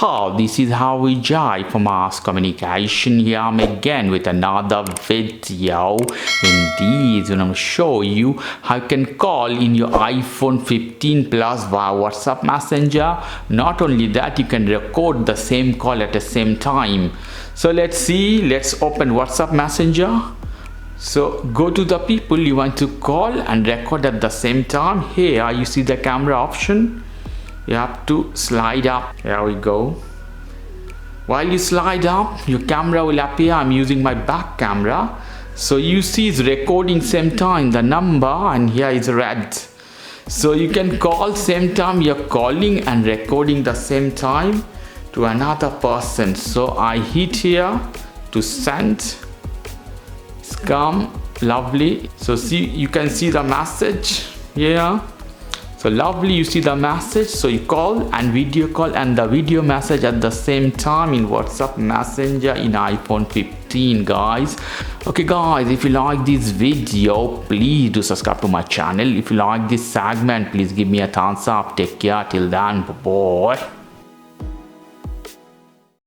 how this is how we jive for mass communication. Here I'm again with another video. In this, I'm going to show you how you can call in your iPhone 15 Plus via WhatsApp Messenger. Not only that, you can record the same call at the same time. So let's see. Let's open WhatsApp Messenger. So go to the people you want to call and record at the same time. Here you see the camera option. You have to slide up. Here we go. While you slide up, your camera will appear. I'm using my back camera. So you see it's recording same time the number, and here is red. So you can call same time you're calling and recording the same time to another person. So I hit here to send. It's come. Lovely. So see, you can see the message here. So lovely, you see the message. So you call and video call and the video message at the same time in WhatsApp Messenger in iPhone 15, guys. Okay guys, if you like this video, please do subscribe to my channel. If you like this segment, please give me a thumbs up. Take care till then. Bye bye.